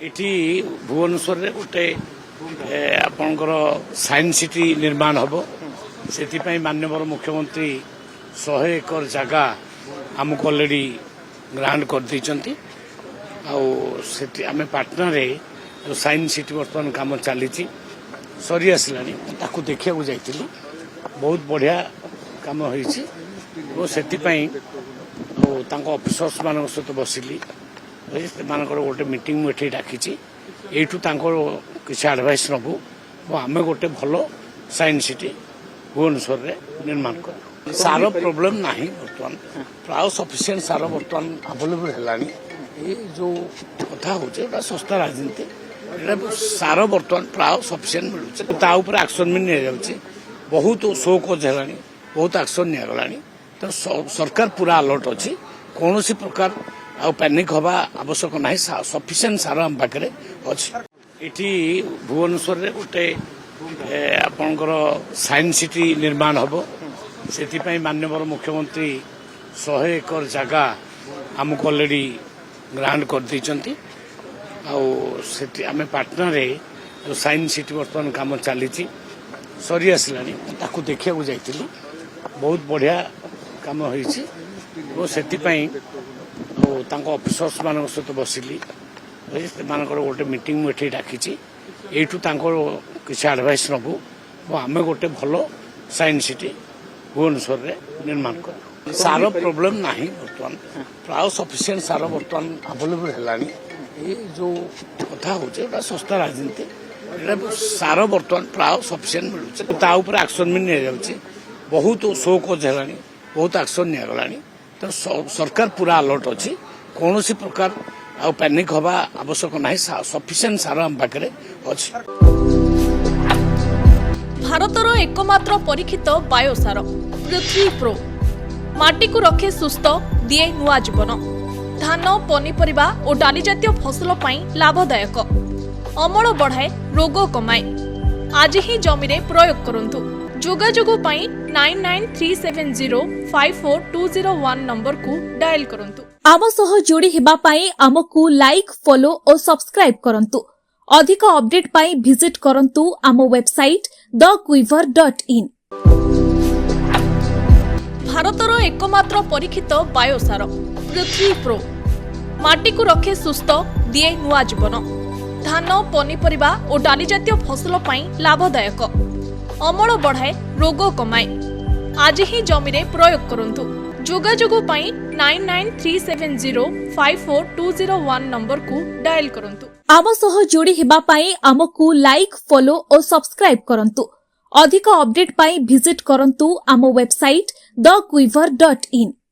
इटी भुवनेश्वर रे गोटे आपणकर साइंस सिटी निर्माण हम से माननीय मुख्यमंत्री 100 एकर जगह आमको अलरेडी ग्रांट कर देती आम पाटना जो साइंस सिटी बर्तमान काम चली सरी आसला देखा जाइलु बहुत बढ़िया काम होती ऑफिसर्स मान सहित बसिली गोटे मीटिंग मुझे डाकी यू किसी एडवाइस नबू आम गोटे भल साइंस सिटी भुवनेश्वर रे निर्माण कर सार प्रोब्लेम ना बर्तमान प्राय सफिसीयंट सार बर्तमान अवेलेबल है जो कथा हो सस्ता राजनीति सार बर्तमान प्राय सफिसीयंट मिलूँ एक्शन भी नि बहुत शो कज है बहुत एक्शन निगला तो सरकार पूरा अलर्ट अच्छी कौन प्रकार पैनिक हवा आवश्यक ना सफिसीयंट सार आम पाखे अच्छी भुवनेश्वर रे गोटे आपणकर साइंस सिटी निर्माण हम से माननीय मुख्यमंत्री 100 एकर जगह आमको अलरेडी ग्रांट कर देती आम पाटना जो साइंस सिटी बर्तमान काम चली सरी आसला देखा जाइलु बहुत बढ़िया काम होती ऑफिसर्स मान सहित बसिली गोटे मीटिंग मुझे डाकी यू किसी एडवाइस नबू आम गोटे भल साइंस सिटी भुवनेश्वर रे निर्माण कर सार प्रोब्लेम ना बर्तमान प्राय सफिसीयंट सार बर्तमान अवेलेबल है जो कथा हो सस्ता राजनीति सार बर्तमान प्राय सफिसीयंट मिलूँ एक्शन भी नि बहुत शो कज है बहुत एक्शन निगला तो सरकार पूरा अलर्ट अच्छी कौन प्रकार पैनिक हवा आवश्यक ना सफिसीयंट सार आम पाखे अच्छी भारतर एकमात्र परीक्षित बायोसार पृथ्वी प्रो माटी को रखे सुस्थ दिए नुआ जीवन धान पनीपरिबा और डाली जातीय फसल पाई लाभदायक अमल बढ़ाए रोग कमाए आज ही जमी रे प्रयोग करंतु जोगाजोग पाई 9937054201 नंबर को डायल करंतु आम सह जोड़ी हेबा पाई आमको लाइक फॉलो और सब्सक्राइब करंतु अधिक अपडेट पाई विजिट करंतु आम वेबसाइट thequiver.in भारतर एकमात्र परीक्षित बायोसार पृथ्वी प्रो माटी को रखे सुस्थ दिए नुआ जीवन धान पनीपरिबा और डाली जातीय फसल पाई लाभदायक अमल बढ़ाए रोग कमाए आज ही जमी रे प्रयोग करंतु जोगाजोग पाई 9937054201 नंबर को डायल करंतु आम सह जोड़ी हेबा पाई आमको लाइक फॉलो और सब्सक्राइब करंतु अधिक अपडेट पाई विजिट करंतु आम वेबसाइट thequiver.in